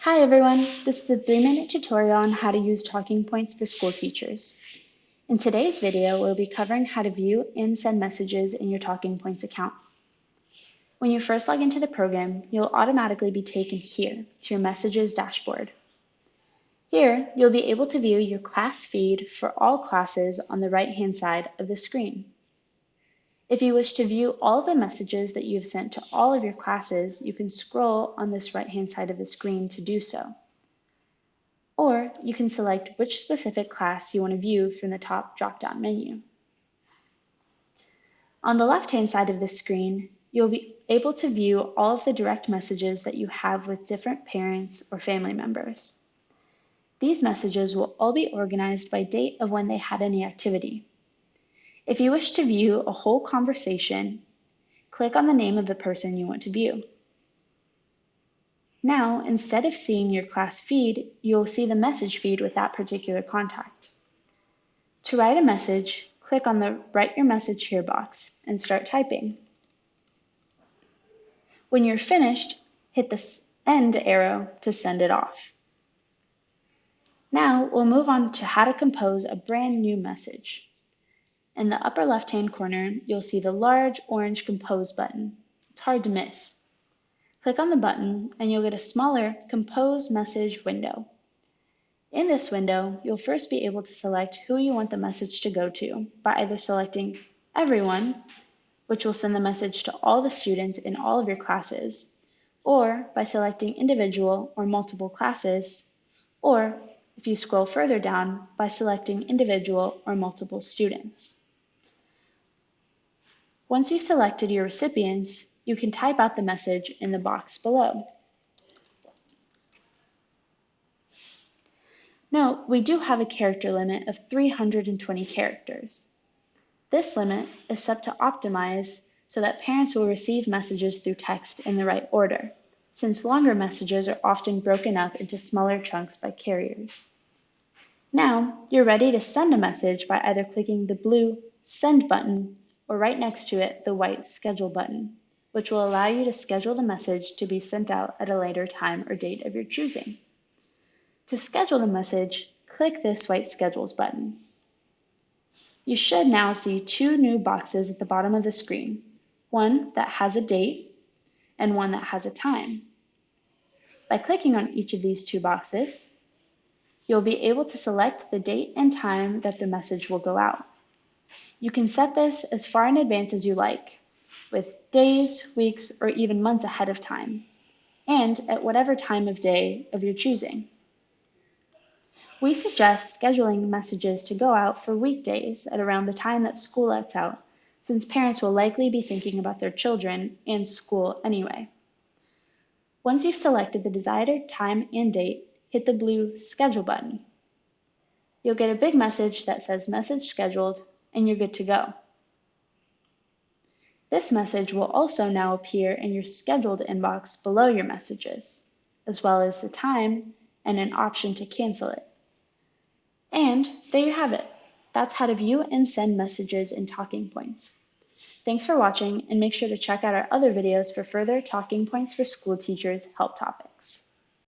Hi everyone, this is a 3-minute tutorial on how to use talking points for school teachers. In today's video, we'll be covering how to view and send messages in your Talking Points account. When you first log into the program, you'll automatically be taken here to your Messages dashboard. Here, you'll be able to view your class feed for all classes on the right-hand side of the screen. If you wish to view all the messages that you've sent to all of your classes, you can scroll on this right-hand side of the screen to do so. Or you can select which specific class you want to view from the top drop-down menu. On the left-hand side of the screen, you'll be able to view all of the direct messages that you have with different parents or family members. These messages will all be organized by date of when they had any activity. If you wish to view a whole conversation, click on the name of the person you want to view. Now, instead of seeing your class feed, you'll see the message feed with that particular contact. To write a message, click on the Write Your Message Here box and start typing. When you're finished, hit the end arrow to send it off. Now we'll move on to how to compose a brand new message. In the upper left-hand corner, you'll see the large orange Compose button. It's hard to miss. Click on the button and you'll get a smaller Compose Message window. In this window, you'll first be able to select who you want the message to go to by either selecting Everyone, which will send the message to all the students in all of your classes, or by selecting Individual or Multiple Classes, or if you scroll further down, by selecting Individual or Multiple Students. Once you've selected your recipients, you can type out the message in the box below. Note, we do have a character limit of 320 characters. This limit is set to optimize so that parents will receive messages through text in the right order, since longer messages are often broken up into smaller chunks by carriers. Now, you're ready to send a message by either clicking the blue Send button or right next to it the white Schedule button, which will allow you to schedule the message to be sent out at a later time or date of your choosing. To schedule the message, click this white Schedules button. You should now see two new boxes at the bottom of the screen, one that has a date and one that has a time. By clicking on each of these two boxes, you'll be able to select the date and time that the message will go out. You can set this as far in advance as you like, with days, weeks, or even months ahead of time, and at whatever time of day of your choosing. We suggest scheduling messages to go out for weekdays at around the time that school lets out, since parents will likely be thinking about their children and school anyway. Once you've selected the desired time and date, hit the blue Schedule button. You'll get a big message that says Message Scheduled, and you're good to go. This message will also now appear in your Scheduled inbox below your messages, as well as the time and an option to cancel it. And there you have it. That's how to view and send messages in Talking Points. Thanks for watching, and make sure to check out our other videos for further Talking Points for School Teachers help topics.